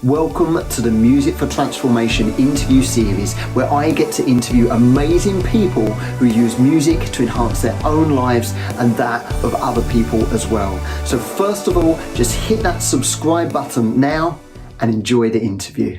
Welcome to the Music for Transformation interview series, where I get to interview amazing people who use music to enhance their own lives and that of other people as well. So first of all, just hit that subscribe button now and enjoy the interview.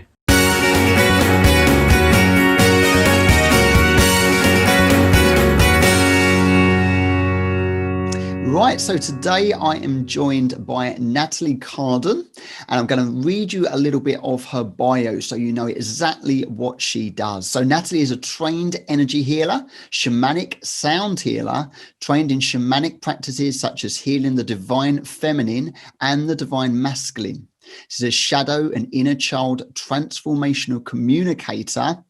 Right, so today I am joined by Nathalie Carden, and I'm going to read you a little bit of her bio so you know exactly what she does. So Nathalie is a trained energy healer, shamanic sound healer, trained in shamanic practices such as healing the divine feminine and the divine masculine. She's a shadow and inner child transformational communicator,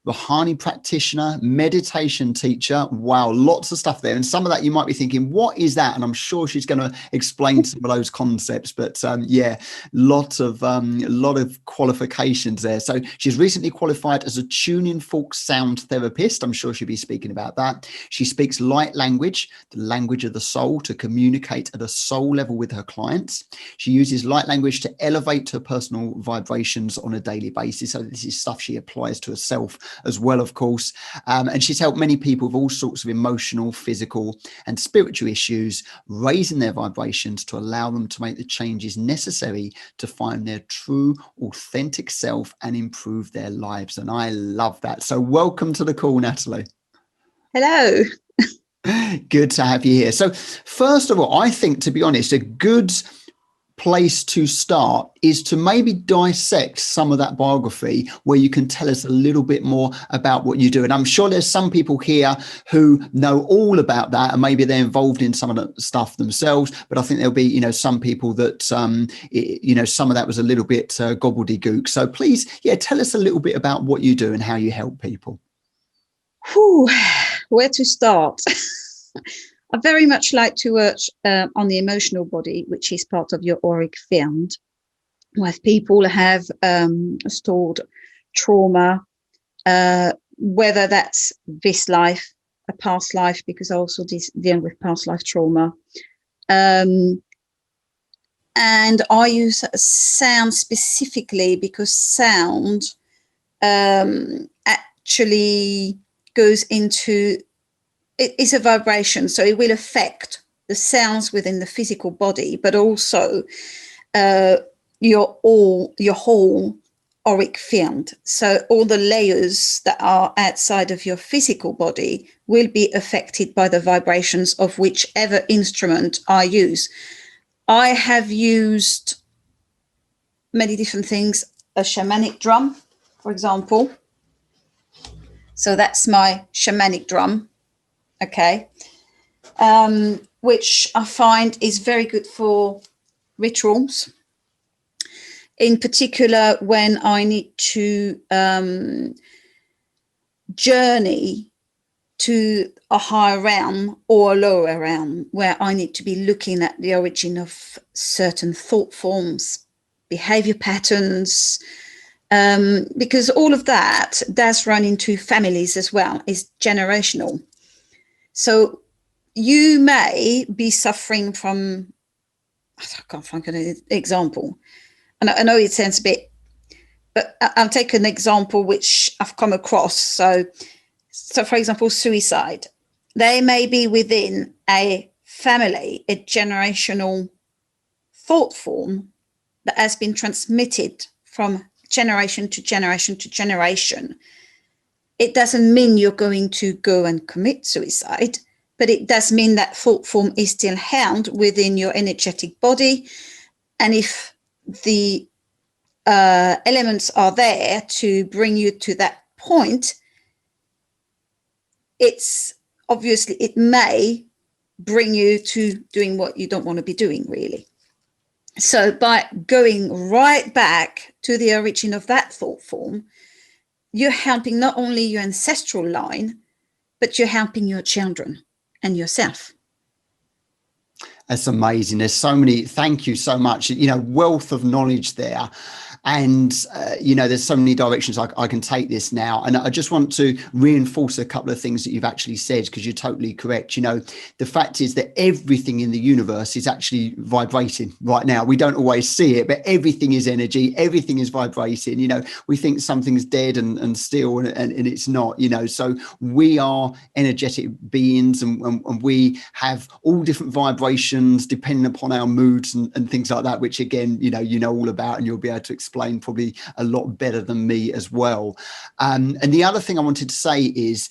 Rahanni Practitioner, meditation teacher. Wow, lots of stuff there. And some of that you might be thinking, what is that? And I'm sure she's going to explain some of those concepts. But yeah, lot of qualifications there. So she's recently qualified as a tuning fork sound therapist. I'm sure she'll be speaking about that. She speaks light language, the language of the soul, to communicate at a soul level with her clients. She uses light language to elevate her personal vibrations on a daily basis. So this is stuff she applies to herself as well, of course. And she's helped many people with all sorts of emotional, physical and spiritual issues, raising their vibrations to allow them to make the changes necessary to find their true, authentic self and improve their lives. And I love that. So welcome to the call, Nathalie. Hello. Good to have you here. So first of all, I think, to be honest, a good place to start is to maybe dissect some of that biography where you can tell us a little bit more about what you do. And I'm sure there's some people here who know all about that and maybe they're involved in some of the stuff themselves, but I think there'll be, some people that, some of that was a little bit gobbledygook. So please, tell us a little bit about what you do and how you help people. Where to start? I very much like to work on the emotional body, which is part of your auric field, where people have stored trauma, whether that's this life, a past life, because I also deal with past life trauma. And I use sound specifically because sound actually goes into, it is a vibration, so it will affect the sounds within the physical body, but also your whole auric field. So all the layers that are outside of your physical body will be affected by the vibrations of whichever instrument I use. I have used many different things, a shamanic drum, for example. So that's my shamanic drum. Okay, which I find is very good for rituals, in particular when I need to journey to a higher realm or a lower realm, where I need to be looking at the origin of certain thought forms, behavior patterns, because all of that does run into families as well, is generational. So you may be suffering from, I can't find an example. And I know it sounds a bit, but I'll take an example which I've come across. So for example, suicide. They may be within a family, a generational thought form that has been transmitted from generation to generation to generation. It doesn't mean you're going to go and commit suicide, but it does mean that thought form is still held within your energetic body. And if the elements are there to bring you to that point, it's obviously, it may bring you to doing what you don't want to be doing, really. So by going right back to the origin of that thought form, you're helping not only your ancestral line, but you're helping your children and yourself. That's amazing. There's so many, thank you so much, wealth of knowledge there. And, there's so many directions I can take this now. And I just want to reinforce a couple of things that you've actually said, because you're totally correct. The fact is that everything in the universe is actually vibrating right now. We don't always see it, but everything is energy. Everything is vibrating. We think something's dead and still, and it's not, so we are energetic beings, and we have all different vibrations depending upon our moods and things like that, which again, all about, and you'll be able to explain probably a lot better than me as well. And the other thing I wanted to say is,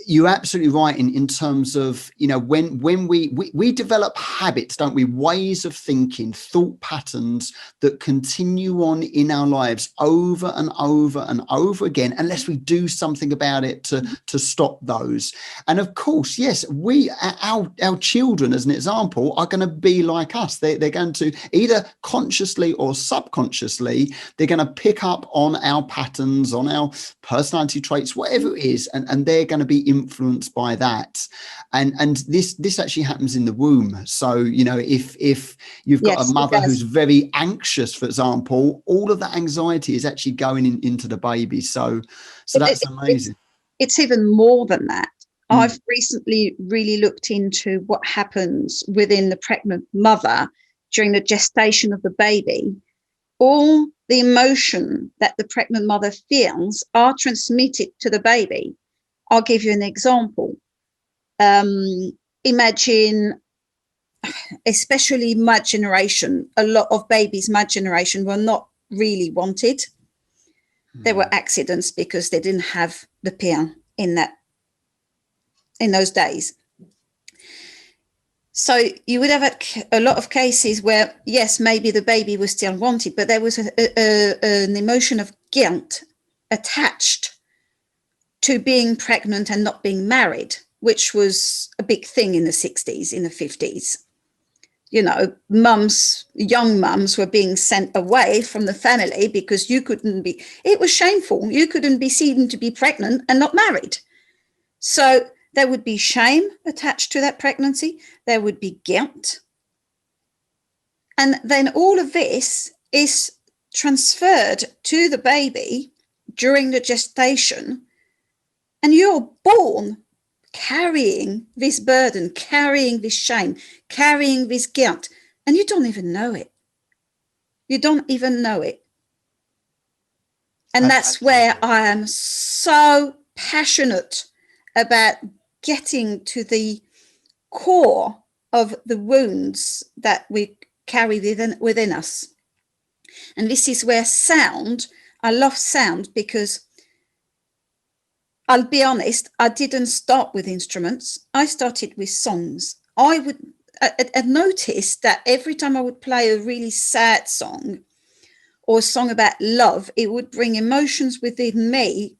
you're absolutely right in terms of, when we develop habits, don't we? Ways of thinking, thought patterns that continue on in our lives over and over and over again, unless we do something about it to stop those. And of course, yes, our children, as an example, are going to be like us. They're going to, either consciously or subconsciously, they're going to pick up on our patterns, on our personality traits, whatever it is, and they're going to be influenced by that. And this actually happens in the womb. So if you've got a mother who's very anxious, for example, all of that anxiety is actually going into the baby. So that's amazing. It's even more than that. I've recently really looked into what happens within the pregnant mother during the gestation of the baby. All the emotion that the pregnant mother feels are transmitted to the baby. I'll give you an example. Imagine, especially my generation, a lot of babies my generation were not really wanted. There were accidents because they didn't have the pill in those days. So you would have a lot of cases where, yes, maybe the baby was still wanted, but there was an emotion of guilt attached to being pregnant and not being married, which was a big thing in the 60s, in the 50s. Young mums were being sent away from the family because it was shameful. You couldn't be seen to be pregnant and not married. So there would be shame attached to that pregnancy. There would be guilt. And then all of this is transferred to the baby during the gestation. And you're born carrying this burden, carrying this shame, carrying this guilt, and you don't even know it. You don't even know it. And that's where I am so passionate about getting to the core of the wounds that we carry within us. And this is where I love sound, because I'll be honest, I didn't start with instruments. I started with songs. I noticed that every time I would play a really sad song or a song about love, it would bring emotions within me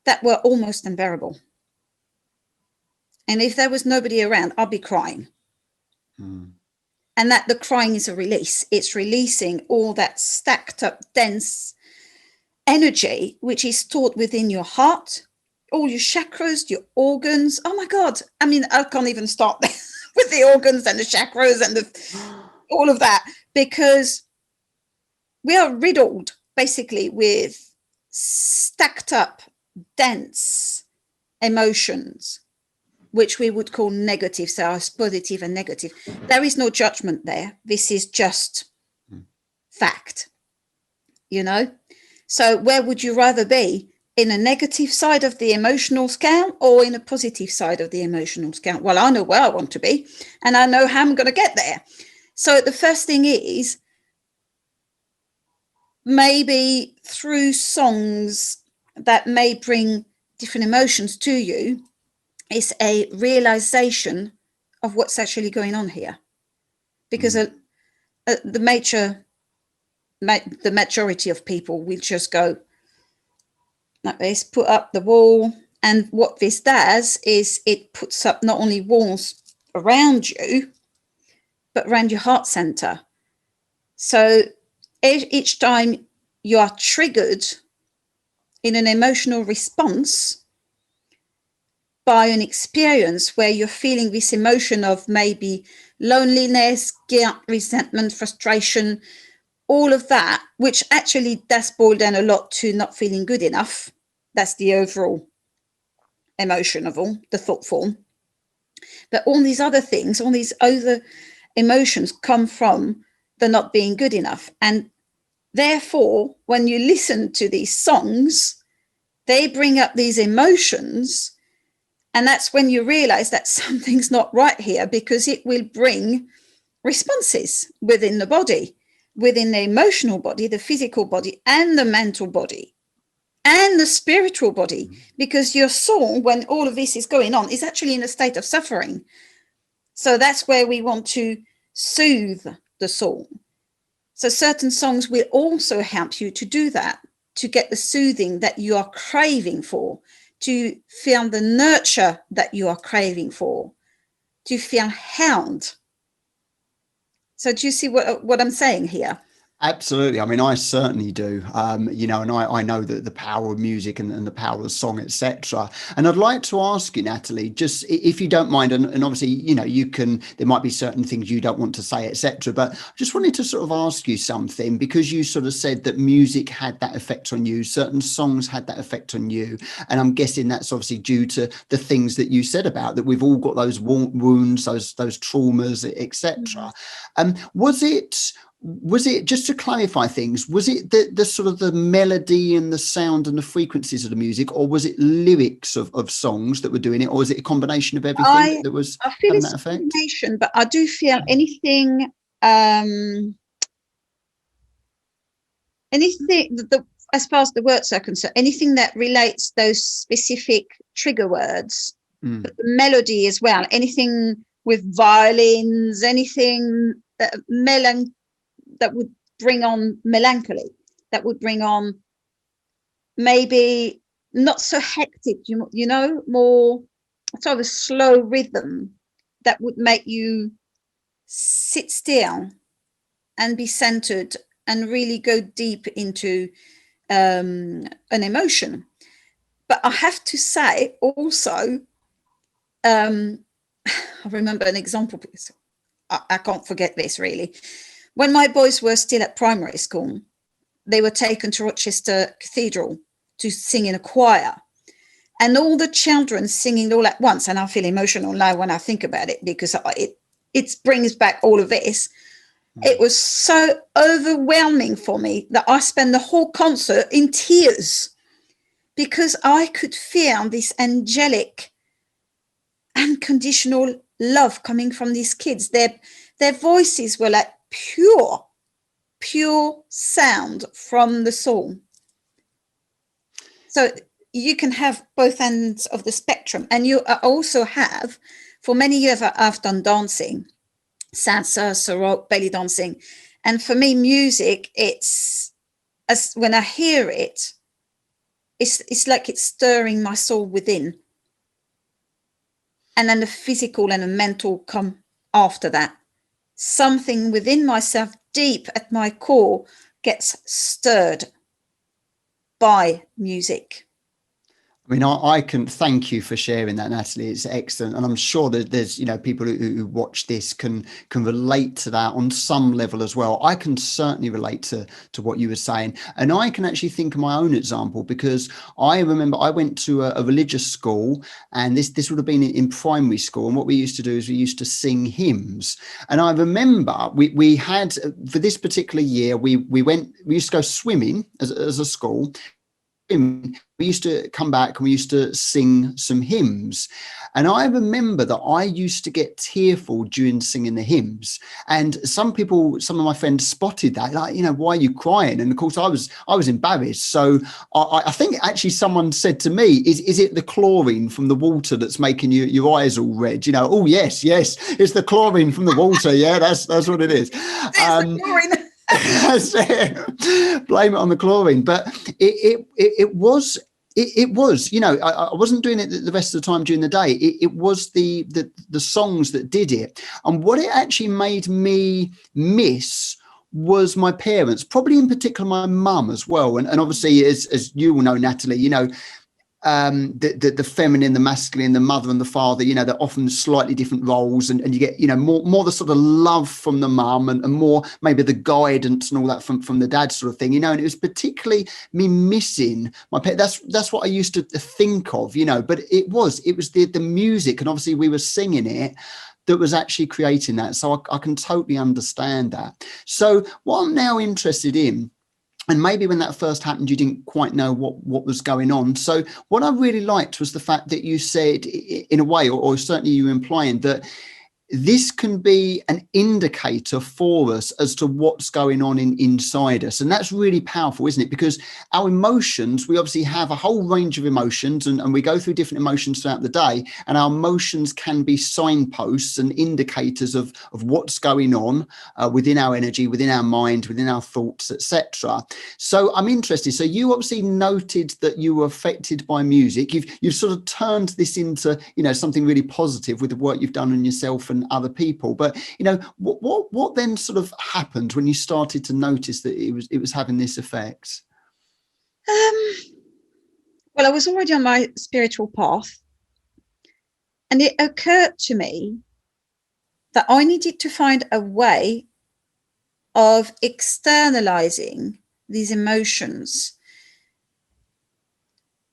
that were almost unbearable. And if there was nobody around, I'd be crying. And that the crying is a release. It's releasing all that stacked up, dense energy, which is stored within your heart, all your chakras, your organs. Oh my God. I mean, I can't even start with the organs and the chakras and all of that, because we are riddled basically with stacked up, dense emotions, which we would call negative. So it's positive and negative. There is no judgment there. This is just fact, So where would you rather be? In a negative side of the emotional scale or in a positive side of the emotional scale? Well, I know where I want to be, and I know how I'm going to get there. So the first thing is, maybe through songs that may bring different emotions to you, is a realization of what's actually going on here. Because the majority of people will just go like this, put up the wall. And what this does is it puts up not only walls around you, but around your heart center. So each time you are triggered in an emotional response by an experience where you're feeling this emotion of maybe loneliness, guilt, resentment, frustration, all of that, which actually does boil down a lot to not feeling good enough. That's the overall emotion of all, the thought form. But all these other things, all these other emotions come from the not being good enough. And therefore, when you listen to these songs, they bring up these emotions. And that's when you realize that something's not right here, because it will bring responses within the body, within the emotional body, the physical body, and the mental body, and the spiritual body, because your soul, when all of this is going on, is actually in a state of suffering. So that's where we want to soothe the soul. So certain songs will also help you to do that, to get the soothing that you are craving for, to feel the nurture that you are craving for, to feel held. So do you see what I'm saying here? Absolutely. I mean, I certainly do. And I know that the power of music and the power of song, etc. And I'd like to ask you, Nathalie, just if you don't mind, and obviously, there might be certain things you don't want to say, etc. But I just wanted to sort of ask you something, because you sort of said that music had that effect on you, certain songs had that effect on you. And I'm guessing that's obviously due to the things that you said about that we've all got those wounds, those traumas, etc. Was it, just to clarify things, was it the sort of the melody and the sound and the frequencies of the music, or was it lyrics of songs that were doing it, or was it a combination of everything that was I feel having it's that effect? a combination, but I do feel anything, as far as the words are concerned, anything that relates those specific trigger words, but the melody as well, anything with violins, anything that would bring on melancholy, that would bring on maybe not so hectic, more sort of a slow rhythm that would make you sit still and be centered and really go deep into an emotion. But I have to say also, I remember an example, because I can't forget this really. When my boys were still at primary school, they were taken to Rochester Cathedral to sing in a choir, and all the children singing all at once. And I feel emotional now when I think about it, because it brings back all of this. It was so overwhelming for me that I spent the whole concert in tears, because I could feel this angelic, unconditional love coming from these kids. Their voices were like pure sound from the soul. So you can have both ends of the spectrum. And you also have, for many years I've done dancing, salsa, sarod, belly dancing. And for me, music, when I hear it, it's like it's stirring my soul within. And then the physical and the mental come after that. Something within myself, deep at my core, gets stirred by music. I mean, I can thank you for sharing that, Nathalie. It's excellent, and I'm sure that there's people who watch this can relate to that on some level as well. I can certainly relate to what you were saying, and I can actually think of my own example, because I remember I went to a religious school, and this would have been in primary school, and what we used to do is we used to sing hymns. And I remember we had, for this particular year, we used to go swimming as a school. We used to come back and we used to sing some hymns. And I remember that I used to get tearful during singing the hymns. And some of my friends spotted that, like, why are you crying? And of course I was embarrassed. So I think actually someone said to me, is it the chlorine from the water that's making your eyes all red? Oh, yes, it's the chlorine from the water. Yeah, that's what it is. The chlorine. Blame it on the chlorine. But it was, I wasn't doing it the rest of the time during the day. It was the songs that did it. And what it actually made me miss was my parents, probably in particular my mum as well. And obviously, as you will know, Nathalie, the feminine, the masculine, the mother and the father, you know, they're often slightly different roles, and you get, you know, more the sort of love from the mum, and more maybe the guidance and all that from the dad sort of thing, you know. And it was particularly me missing my pet. That's what I used to think of, you know, but it was the music, and obviously we were singing it, that was actually creating that. So I can totally understand that. So what I'm now interested in, and maybe when that first happened, you didn't quite know what was going on. So what I really liked was the fact that you said, in a way, or certainly you implying that this can be an indicator for us as to what's going on inside us. And that's really powerful, isn't it? Because our emotions, we obviously have a whole range of emotions, and we go through different emotions throughout the day, and our emotions can be signposts and indicators of what's going on within our energy, within our mind, within our thoughts, etc. So I'm interested. So you obviously noted that you were affected by music. You've sort of turned this into, you know, something really positive with the work you've done on yourself and other people. But, you know, what then sort of happened when you started to notice that it was having this effect? Well, I was already on my spiritual path, and it occurred to me that I needed to find a way of externalizing these emotions,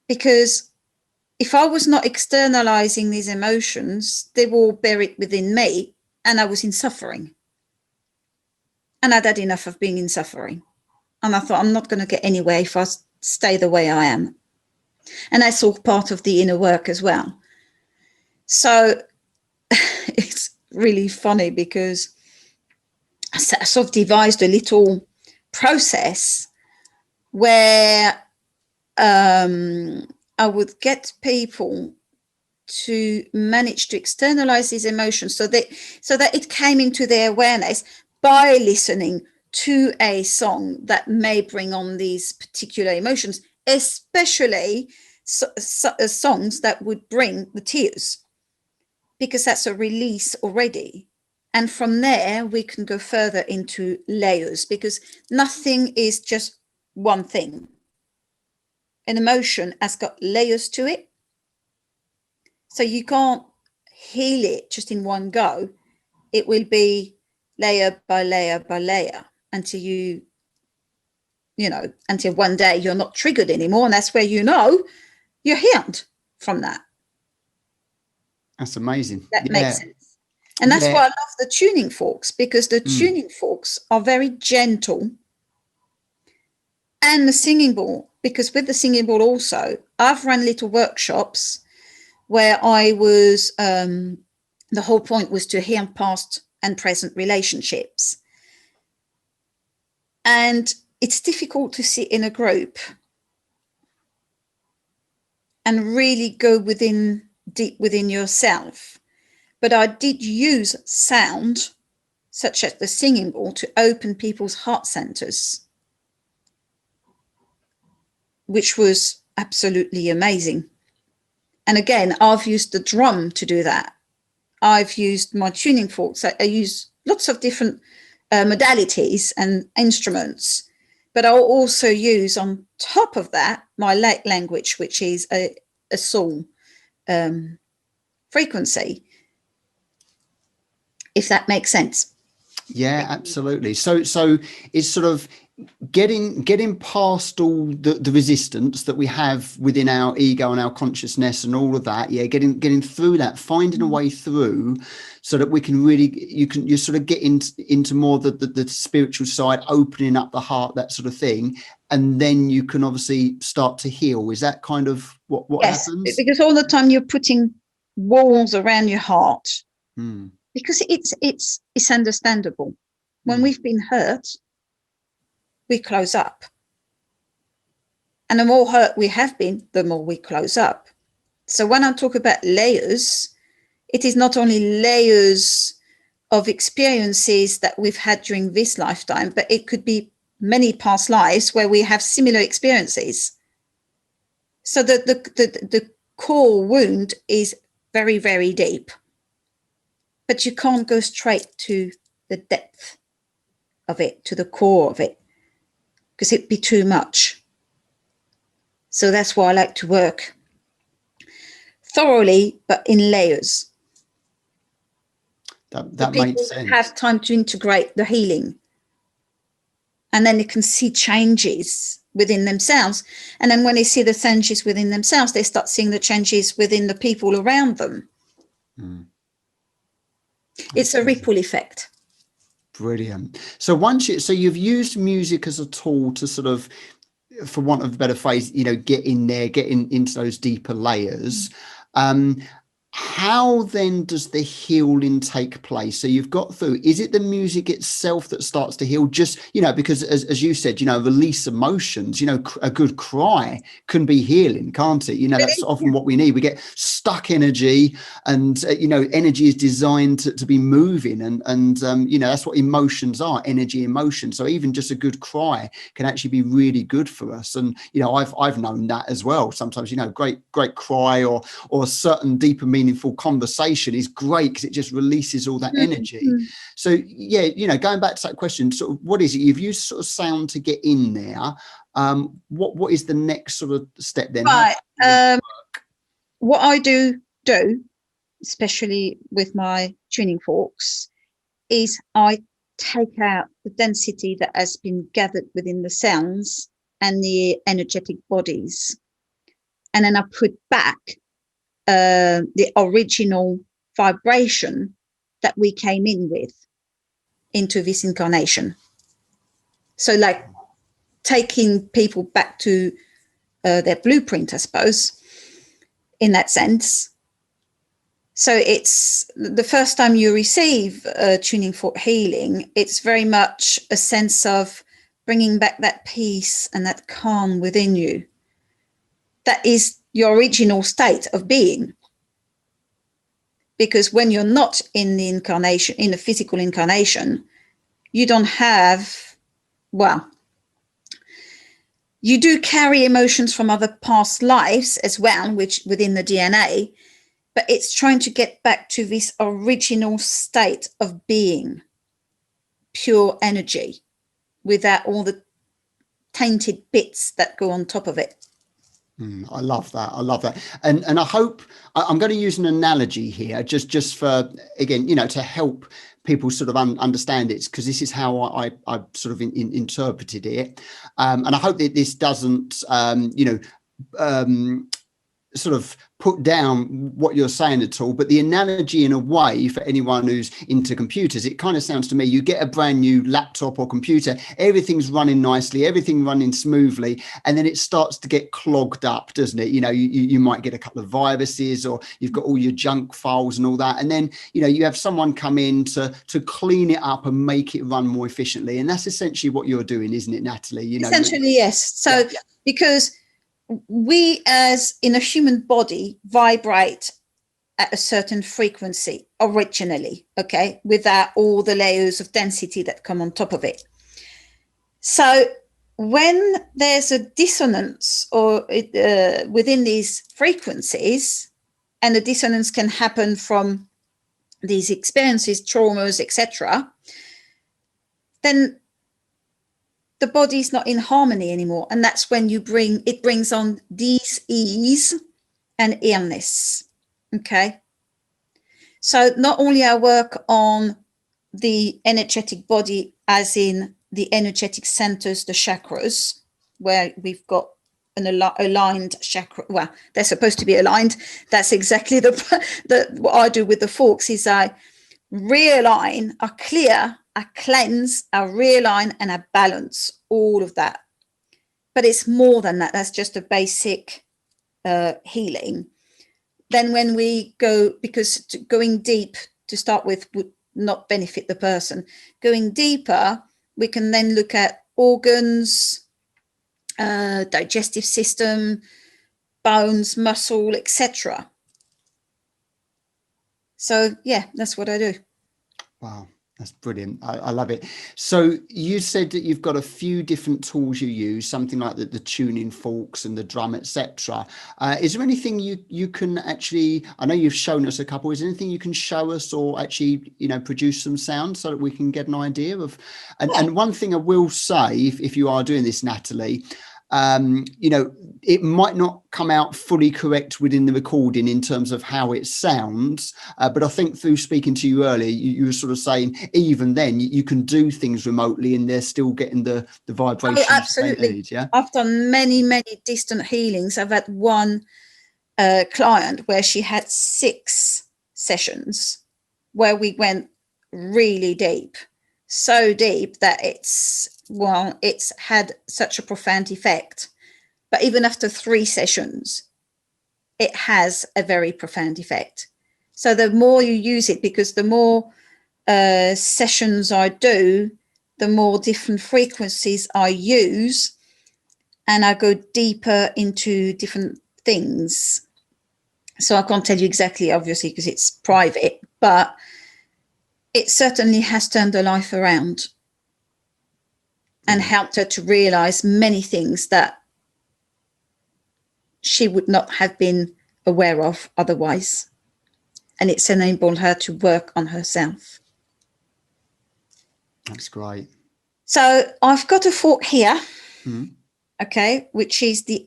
because if I was not externalizing these emotions, they were all buried within me, and I was in suffering. And I'd had enough of being in suffering. And I thought, I'm not going to get anywhere if I stay the way I am. And I saw part of the inner work as well. So it's really funny, because I sort of devised a little process where I would get people to manage to externalize these emotions so that it came into their awareness by listening to a song that may bring on these particular emotions, especially songs that would bring the tears, because that's a release already. And from there, we can go further into layers, because nothing is just one thing. An emotion has got layers to it. So you can't heal it just in one go. It will be layer by layer by layer until until one day you're not triggered anymore. And that's where you're healed from that. That's amazing. That makes sense. And that's why I love the tuning forks, because the tuning forks are very gentle. And the singing bowl, because with the singing bowl also, I've run little workshops where I was, the whole point was to heal past and present relationships. And it's difficult to sit in a group and really go deep within yourself. But I did use sound, such as the singing bowl, to open people's heart centers, which was absolutely amazing. And again, I've used the drum to do that. I've used my tuning forks. I use lots of different modalities and instruments, but I'll also use on top of that my light language, which is a soul frequency, if that makes sense. Yeah, absolutely. So it's sort of getting past all the resistance that we have within our ego and our consciousness and all of that. Yeah, getting through that, finding a way through, so that we can really you sort of get into more the spiritual side, opening up the heart, that sort of thing, and then you can obviously start to heal. Is that kind of what happens? Because all the time you're putting walls around your heart, because it's understandable. When we've been hurt, we close up. And the more hurt we have been, the more we close up. So when I talk about layers, it is not only layers of experiences that we've had during this lifetime, but it could be many past lives where we have similar experiences. So the core wound is very, very deep. But you can't go straight to the depth of it, to the core of it, because it'd be too much. So that's why I like to work thoroughly, but in layers. That makes sense. Have time to integrate the healing, and then they can see changes within themselves. And then when they see the changes within themselves, they start seeing the changes within the people around them. It's a ripple effect. Brilliant. So so you've used music as a tool to sort of, for want of a better phrase, get in there, into those deeper layers. How then does the healing take place? So you've got through, is it the music itself that starts to heal? Just, because as you said, release emotions, a good cry can be healing, can't it? That's often what we need. We get stuck energy, and, energy is designed to be moving, and that's what emotions are, energy, emotion. So even just a good cry can actually be really good for us. And, I've known that as well. Sometimes, great cry or a certain deeper meaningful conversation is great because it just releases all that energy. So going back to that question, sort of what is it you've used sort of sound to get in there? What is the next sort of step then? Right. What I do, especially with my tuning forks, is I take out the density that has been gathered within the sounds and the energetic bodies, and then I put back the original vibration that we came in with into this incarnation. So like taking people back to their blueprint, I suppose, in that sense. So it's the first time you receive tuning fork healing, it's very much a sense of bringing back that peace and that calm within you. That is your original state of being. Because when you're not in the incarnation, in the physical incarnation, you don't have, you do carry emotions from other past lives as well, which within the DNA, but it's trying to get back to this original state of being, pure energy, without all the tainted bits that go on top of it. I love that. And I hope I'm going to use an analogy here, just for, again, to help people sort of understand it, because this is how I sort of interpreted it. And I hope that this doesn't, sort of put down what you're saying at all, but the analogy, in a way, for anyone who's into computers, it kind of sounds to me, you get a brand new laptop or computer, everything's running nicely, everything running smoothly, and then it starts to get clogged up, doesn't it? You might get a couple of viruses, or you've got all your junk files and all that, and then you have someone come in to clean it up and make it run more efficiently. And that's essentially what you're doing, isn't it, Nathalie? Essentially, yes. So because we, as in a human body, vibrate at a certain frequency originally, okay, without all the layers of density that come on top of it. So when there's a dissonance or within these frequencies, and the dissonance can happen from these experiences, traumas, etc., then the body's not in harmony anymore. And that's when it brings on dis-ease and illness. Okay. So not only I work on the energetic body, as in the energetic centers, the chakras, where we've got an aligned chakra. Well, they're supposed to be aligned. That's exactly what I do with the forks, is I realign, I clear, I cleanse, I realign, and I balance all of that. But it's more than that. That's just a basic healing. Then when we go, because going deep to start with would not benefit the person. Going deeper, we can then look at organs, digestive system, bones, muscle, etc. So yeah, that's what I do. Wow, that's brilliant. I love it. So you said that you've got a few different tools you use, something like the tuning forks and the drum, etc. Is there anything you can actually, I know you've shown us a couple, is there anything you can show us, or actually, produce some sound so that we can get an idea of? And one thing I will say, if you are doing this, Nathalie, you know, it might not come out fully correct within the recording in terms of how it sounds. But I think through speaking to you earlier, you were sort of saying even then you can do things remotely and they're still getting the vibrations. Oh, absolutely. They need, yeah. I've done many distant healings. I've had one client where she had 6 sessions where we went really deep, so deep that it's had such a profound effect. But even after 3 sessions, it has a very profound effect. So the more you use it, because the more sessions I do, the more different frequencies I use, and I go deeper into different things. So I can't tell you exactly, obviously, because it's private, but it certainly has turned her life around and helped her to realize many things that she would not have been aware of otherwise. And it's enabled her to work on herself. That's great. So I've got a fork here, okay, which is the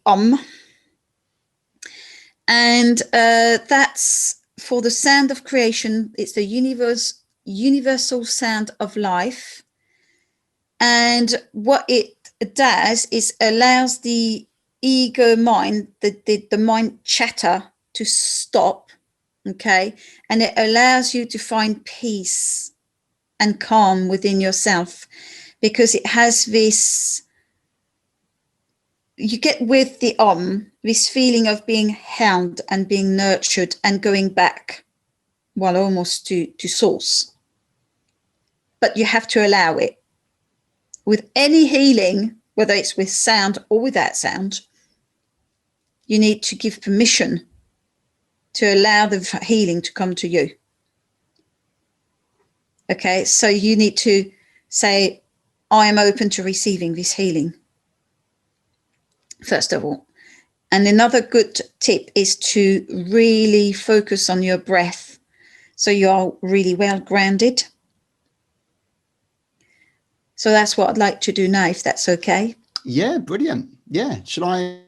and that's for the sound of creation. It's the universal sound of life. And what it does is allows the ego mind, the mind chatter, to stop, okay? And it allows you to find peace and calm within yourself, because it has this, you get with the this feeling of being held and being nurtured and going back, well, almost to source. But you have to allow it. With any healing, whether it's with sound or without sound, you need to give permission to allow the healing to come to you. Okay, so you need to say, I am open to receiving this healing, first of all. And another good tip is to really focus on your breath, so you are really well grounded. So that's what I'd like to do now, if that's okay. Yeah, brilliant. Yeah, should I?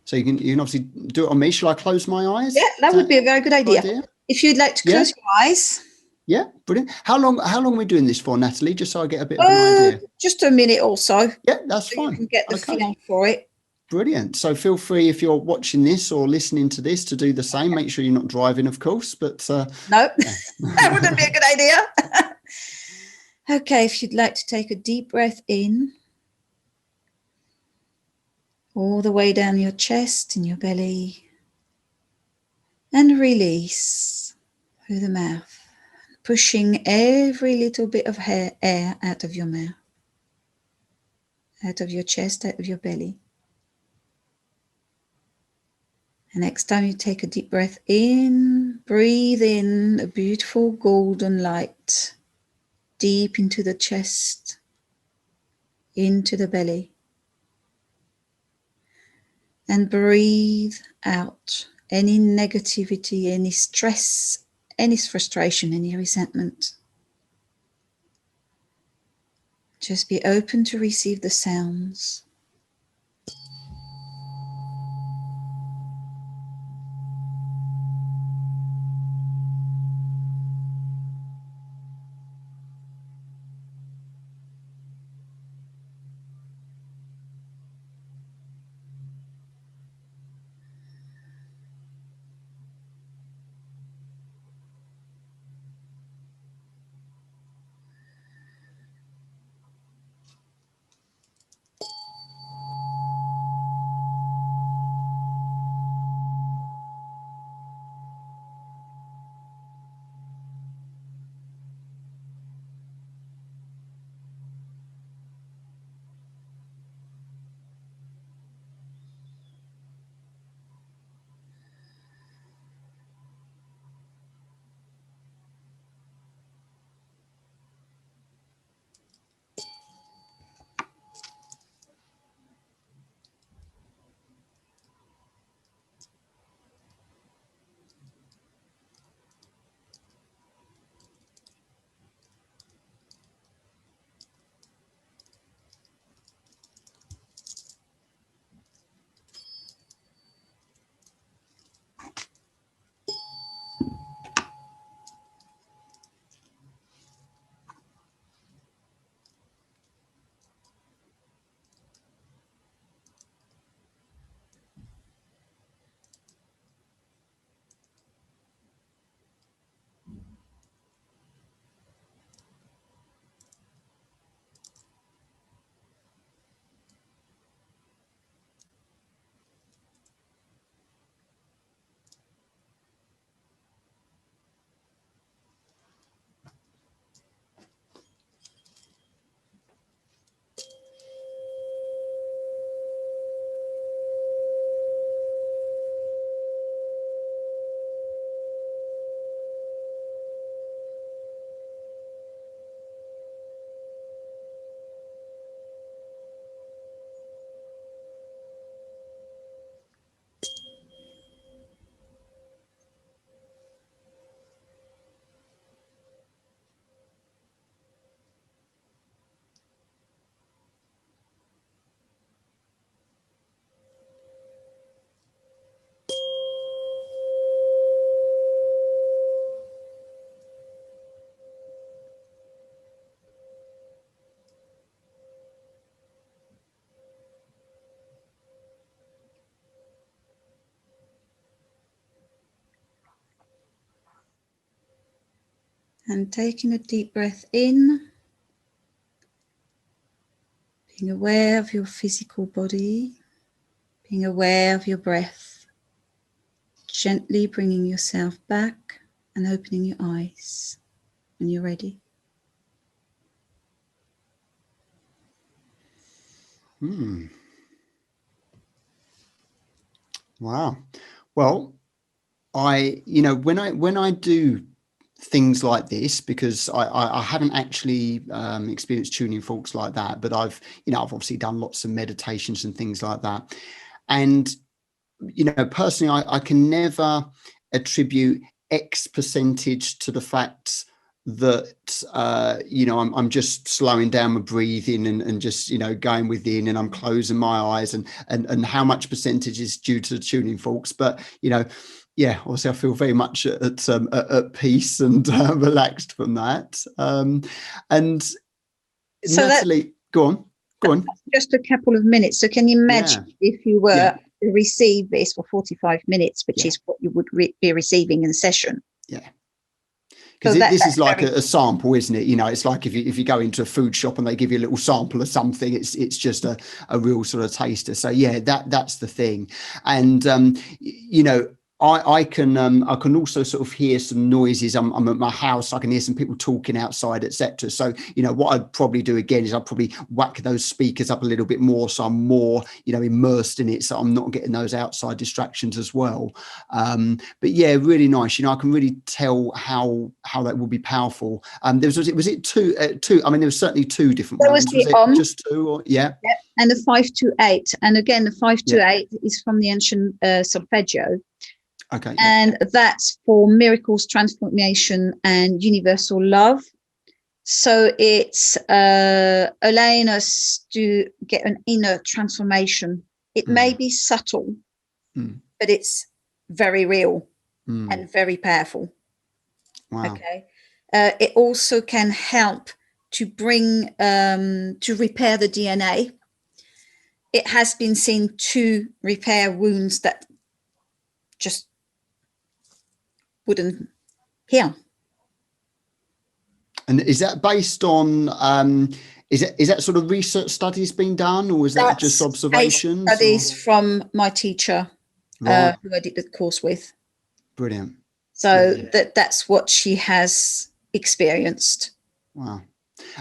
So you can obviously do it on me. Shall I close my eyes? Yeah, that would be a very good idea. If you'd like to close your eyes. Yeah, brilliant. How long are we doing this for, Nathalie? Just so I get a bit of an idea. Just a minute or so. Yeah, that's fine. You can get the feel for it. Brilliant. So feel free, if you're watching this or listening to this, to do the same. Make sure you're not driving, of course. But no, that wouldn't be a good idea. Okay, if you'd like to take a deep breath in, all the way down your chest and your belly, and release through the mouth, pushing every little bit of air out of your mouth, out of your chest, out of your belly. And next time you take a deep breath in, breathe in a beautiful golden light deep into the chest, into the belly. And breathe out any negativity, any stress, any frustration, any resentment. Just be open to receive the sounds. And taking a deep breath in, being aware of your physical body, being aware of your breath, gently bringing yourself back and opening your eyes when you're ready. Wow. Well, when I do things like this, because I haven't actually experienced tuning forks like that, but I've obviously done lots of meditations and things like that. And, personally, I can never attribute X percentage to the fact that, I'm just slowing down my breathing and just, going within, and I'm closing my eyes, and how much percentage is due to the tuning forks. But, yeah, obviously I feel very much at peace and relaxed from that. And So Nathalie, go on. Just a couple of minutes. So can you imagine if you were to receive this for 45 minutes, which is what you would be receiving in a session? Yeah. Because this is like a sample, isn't it? It's like if you go into a food shop and they give you a little sample of something, it's just a real sort of taster. So yeah, that's the thing. And I can also sort of hear some noises. I'm at my house. I can hear some people talking outside, etc. So what I'd probably do again is I'd probably whack those speakers up a little bit more, so I'm more immersed in it, so I'm not getting those outside distractions as well. But yeah, really nice. I can really tell how that will be powerful. Was it two? I mean, there was certainly two different ones. Was it just two? Or yeah. And the 528, and again the 528 is from the ancient solfeggio. Okay. And that's for miracles, transformation, and universal love. So it's allowing us to get an inner transformation. It may be subtle, but it's very real and very powerful. Wow. Okay. It also can help to bring, to repair the DNA. It has been seen to repair wounds that just wouldn't heal. And is that based on is that sort of research studies being done, or is that just observations? Studies from my teacher, who I did the course with. Brilliant. So that's what she has experienced. Wow.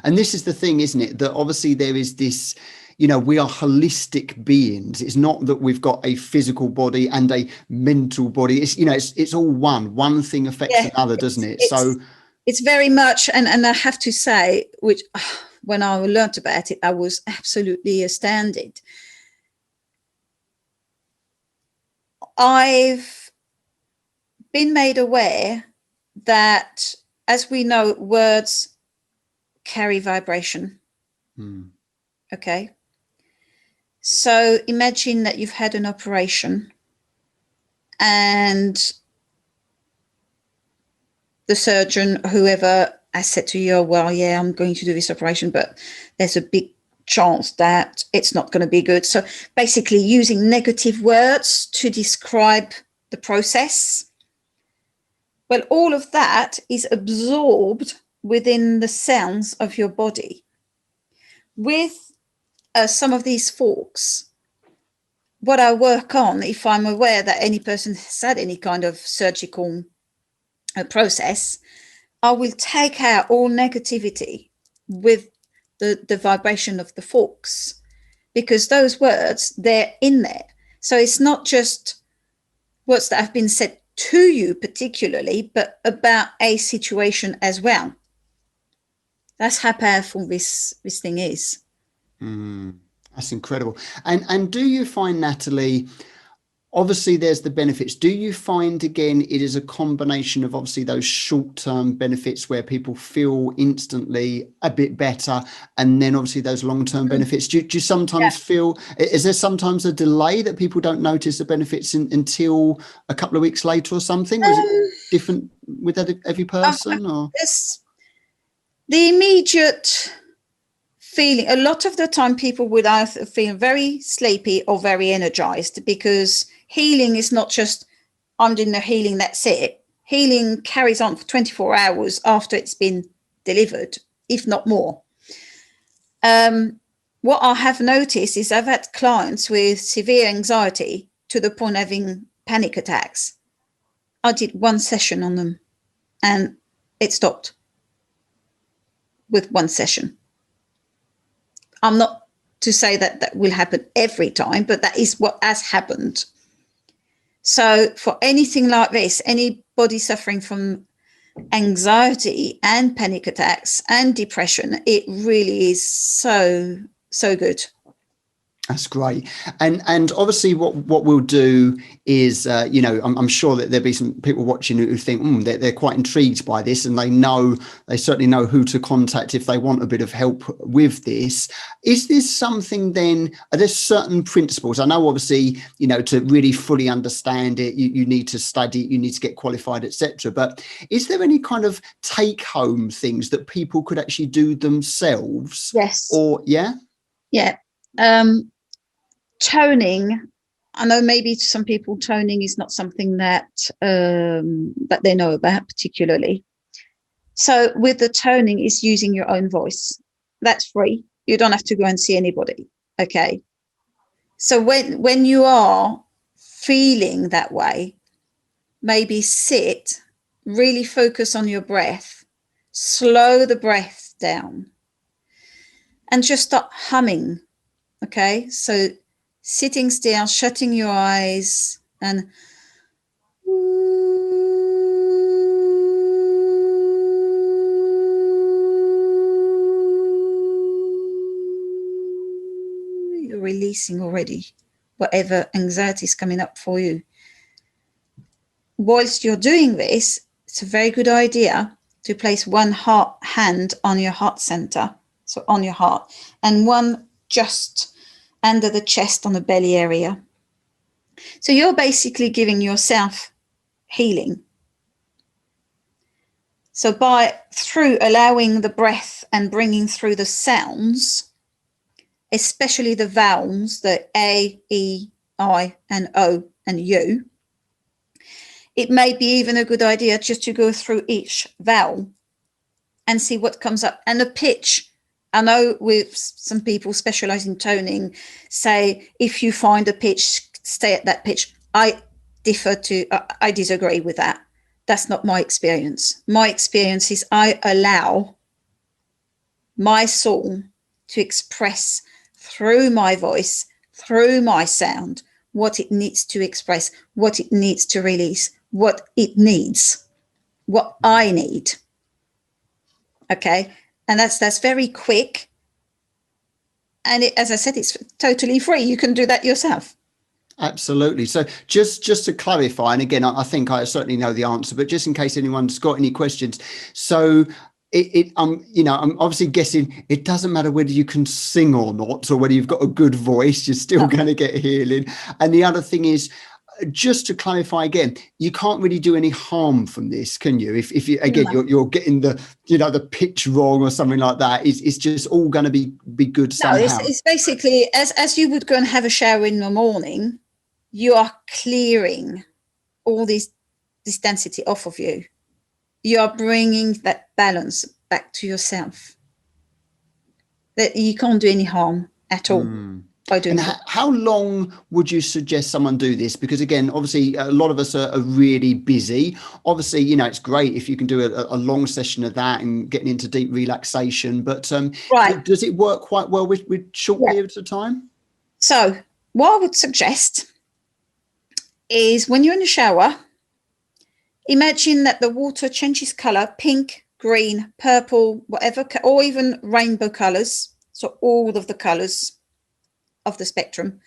And this is the thing, isn't it? That obviously there is this, we are holistic beings. It's not that we've got a physical body and a mental body. It's, it's all one. One thing affects another, doesn't it? So it's very much, and I have to say, which when I learned about it, I was absolutely astounded. I've been made aware that, as we know, words carry vibration. Okay. So imagine that you've had an operation and the surgeon, whoever, has said to you, well, yeah, I'm going to do this operation, but there's a big chance that it's not going to be good. So basically using negative words to describe the process. Well, all of that is absorbed within the cells of your body. With some of these forks, what I work on, if I'm aware that any person has had any kind of surgical process, I will take out all negativity with the vibration of the forks, because those words, they're in there. So it's not just words that have been said to you particularly, but about a situation as well. That's how powerful this thing is. That's incredible. And do you find, Nathalie, obviously there's the benefits. Do you find, again, it is a combination of obviously those short-term benefits where people feel instantly a bit better, and then obviously those long-term benefits? Do you sometimes feel, is there sometimes a delay that people don't notice the benefits until a couple of weeks later or something? Or is it different with every person? Or the immediate feeling, a lot of the time people would either feel very sleepy or very energized, because healing is not just, I'm doing the healing, that's it. healing carries on for 24 hours after it's been delivered, if not more. What I have noticed is I've had clients with severe anxiety to the point of having panic attacks. I did one session on them and it stopped with one session. I'm not to say that that will happen every time, but that is what has happened. So for anything like this, anybody suffering from anxiety and panic attacks and depression, it really is so good. That's great. And obviously what we'll do is, I'm sure that there'll be some people watching who think they're quite intrigued by this, and they certainly know who to contact if they want a bit of help with this. Is this something then, are there certain principles? I know obviously, to really fully understand it, you need to study, you need to get qualified, etc. But is there any kind of take home things that people could actually do themselves? Yes. Or, yeah? Yeah. Toning, I know maybe some people toning is not something that they know about particularly. So with the toning is using your own voice. That's free. You don't have to go and see anybody. Okay. So when you are feeling that way, maybe sit, really focus on your breath, slow the breath down, and just start humming. Okay. So sitting still, shutting your eyes, and you're releasing already whatever anxiety is coming up for you. Whilst you're doing this, it's a very good idea to place one hand on your heart center, so on your heart, and one just under the chest on the belly area. So you're basically giving yourself healing. So through allowing the breath and bringing through the sounds, especially the vowels, the A, E, I, and O, and U, it may be even a good idea just to go through each vowel and see what comes up. And the pitch, I know with some people specialize in toning, say, if you find a pitch, stay at that pitch. I disagree with that. That's not my experience. My experience is I allow my soul to express through my voice, through my sound, what it needs to express, what it needs to release, what it needs, what I need. Okay. And that's very quick. And as I said, it's totally free. You can do that yourself. Absolutely. So just to clarify, and again, I think I certainly know the answer, but just in case anyone's got any questions. So I'm obviously guessing it doesn't matter whether you can sing or not, or whether you've got a good voice, you're still going to get healing. And the other thing is, just to clarify again, you can't really do any harm from this, can you? If you again, you're getting the pitch wrong or something like that, it's just all going to be good somehow. No, it's basically as you would go and have a shower in the morning, you are clearing all this density off of you. You are bringing that balance back to yourself. That you can't do any harm at all. By doing that. How long would you suggest someone do this? Because again, obviously, a lot of us are really busy. Obviously, it's great if you can do a long session of that and getting into deep relaxation. But does it work quite well with short periods of time? So what I would suggest is when you're in the shower, imagine that the water changes color, pink, green, purple, whatever, or even rainbow colors. So all of the colors of the spectrum.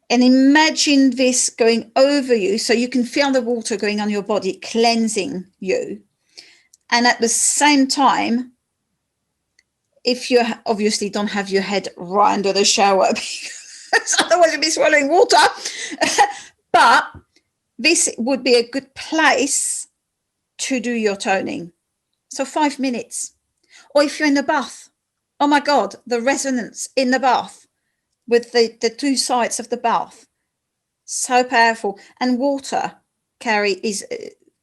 And imagine this going over you so you can feel the water going on your body, cleansing you. And at the same time, if you obviously don't have your head right under the shower, because otherwise you'll be swallowing water, but this would be a good place to do your toning. So 5 minutes. Or if you're in the bath, oh my God, the resonance in the bath with the two sides of the bath, so powerful. And water carries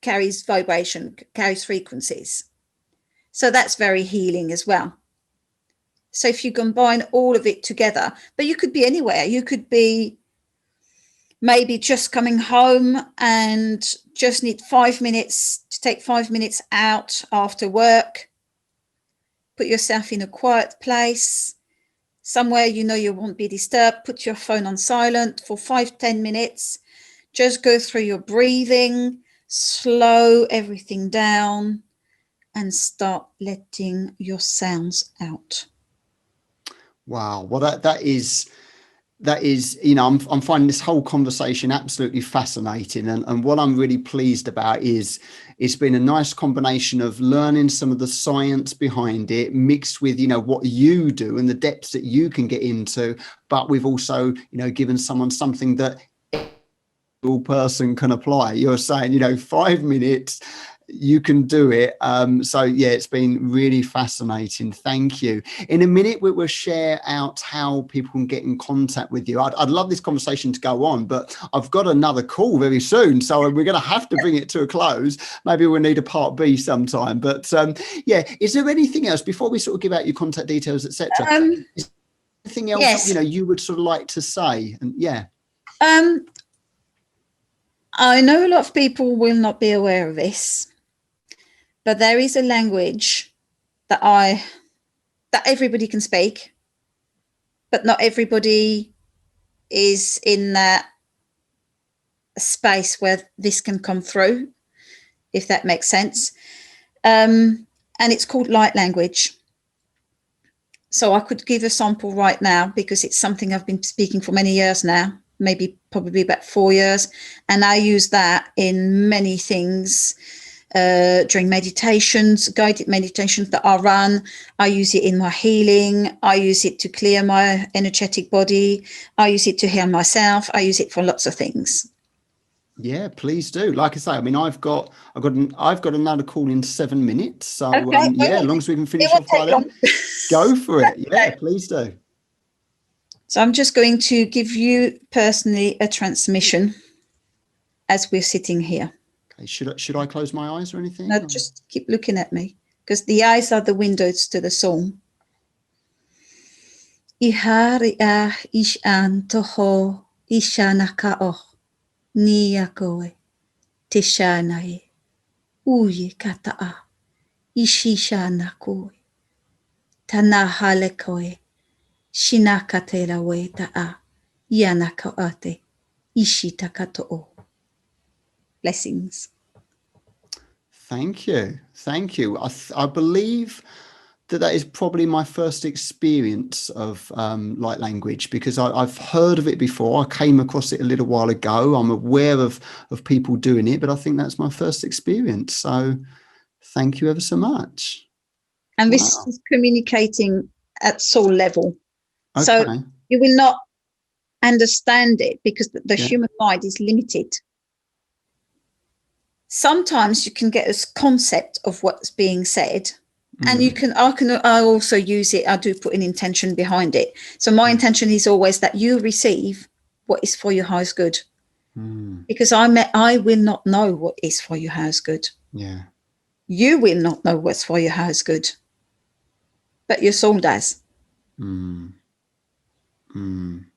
carries vibration, carries frequencies. So that's very healing as well. So if you combine all of it together, but you could be anywhere. You could be maybe just coming home and just need 5 minutes to take 5 minutes out after work. Put yourself in a quiet place, somewhere you know you won't be disturbed. Put your phone on silent for 5-10 minutes. Just go through your breathing, slow everything down, and start letting your sounds out. Wow. Well, that is, you know, I'm finding this whole conversation absolutely fascinating. And what I'm really pleased about is it's been a nice combination of learning some of the science behind it, mixed with, you know, what you do and the depths that you can get into. But we've also, you know, given someone something that every person can apply. You're saying, you know, 5 minutes, you can do it. So yeah, it's been really fascinating. Thank you. In a minute, we'll share out how people can get in contact with you. I'd love this conversation to go on, but I've got another call very soon, so we're going to have to bring it to a close. Maybe we'll need a part B sometime. But yeah, is there anything else before we sort of give out your contact details, etc.? Is there anything else, yes, you know, you would sort of like to say? And yeah. I know a lot of people will not be aware of this, but there is a language that everybody can speak, but not everybody is in that space where this can come through, if that makes sense. And it's called light language. So I could give a sample right now because it's something I've been speaking for many years now, probably about 4 years. And I use that in many things. During meditations, guided meditations that I run. I use it in my healing. I use it to clear my energetic body. I use it to heal myself. I use it for lots of things. Yeah, please do. Like I say, I mean, I've got another call in 7 minutes. So okay, yeah, as long as we can finish off by then, go for it. Yeah, please do. So I'm just going to give you personally a transmission as we're sitting here. Okay, should I close my eyes or anything? No, just keep looking at me, because the eyes are the windows to the soul. Ihari'a ishan toho ishanaka'o niyakoe tishanae uye kata'a ishishanakoe tanahalekoe shinakatelawe ta'a yanakaate ishitakato. Blessings. Thank you. Thank you. I believe that is probably my first experience of light language, because I've heard of it before. I came across it a little while ago. I'm aware of people doing it, but I think that's my first experience. So thank you ever so much. And this is communicating at soul level. Okay. So you will not understand it because the human mind is limited. Sometimes you can get a concept of what's being said, and I also use it. I do put an intention behind it. So my intention is always that you receive what is for your highest good, because I will not know what is for your highest good. Yeah, you will not know what's for your highest good, but your soul does.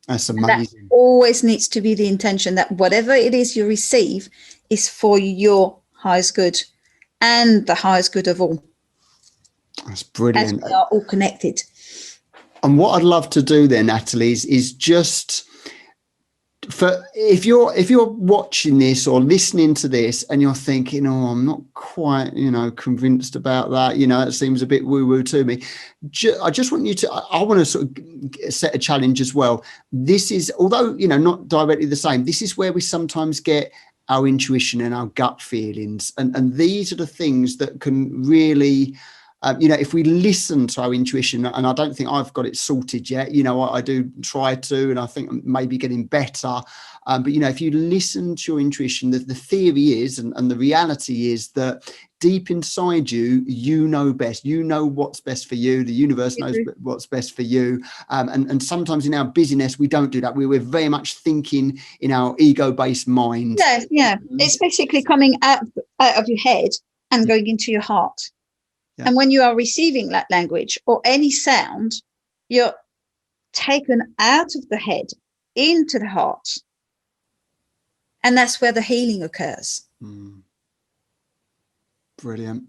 That's amazing. That always needs to be the intention, that whatever it is you receive is for your highest good and the highest good of all. That's brilliant. As we are all connected. And what I'd love to do then, Nathalie, is just if you're watching this or listening to this and you're thinking, oh, I'm not quite, convinced about that, it seems a bit woo-woo to me. I just want you to, I want to sort of set a challenge as well. This is, although, not directly the same, this is where we sometimes get our intuition and our gut feelings. And these are the things that can really, if we listen to our intuition, and I don't think I've got it sorted yet, I do try to, and I think I'm maybe getting better. But, if you listen to your intuition, the theory is, and the reality is that deep inside you, you know best. You know what's best for you. The universe knows what's best for you. And sometimes in our busyness, we don't do that. We're very much thinking in our ego-based mind. Yeah. It's basically coming out of your head and going into your heart. Yeah. And when you are receiving that language or any sound, you're taken out of the head into the heart. And that's where the healing occurs. Brilliant.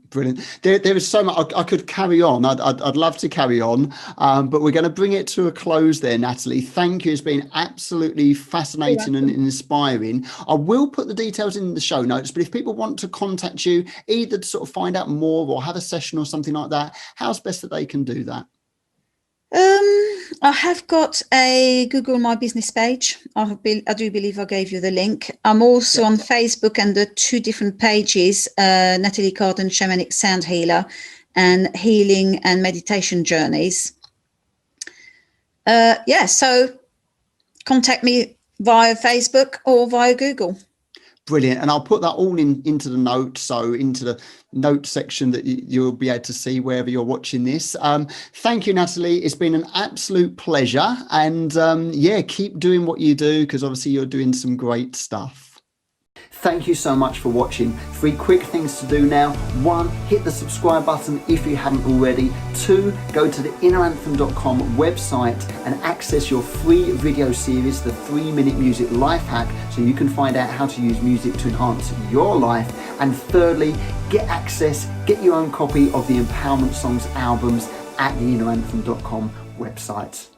There is so much I could carry on. I'd love to carry on, but we're going to bring it to a close there, Nathalie. Thank you. It's been absolutely fascinating and inspiring. I will put the details in the show notes, but if people want to contact you, either to sort of find out more or have a session or something like that, how's best that they can do that? I have got a Google My Business page. I do believe I gave you the link. I'm also on Facebook under 2 different pages, Nathalie Carden, Shamanic Sound Healer, and Healing and Meditation Journeys. So contact me via Facebook or via Google. Brilliant. And I'll put that all into the notes, so into the note section that you'll be able to see wherever you're watching this. Thank you, Nathalie. It's been an absolute pleasure. And keep doing what you do, because obviously you're doing some great stuff. Thank you so much for watching. 3 quick things to do now. 1, hit the subscribe button if you haven't already. 2, go to the inneranthem.com website and access your free video series, the 3-minute music life hack, so you can find out how to use music to enhance your life. And thirdly, get your own copy of the Empowerment Songs albums at the inneranthem.com website.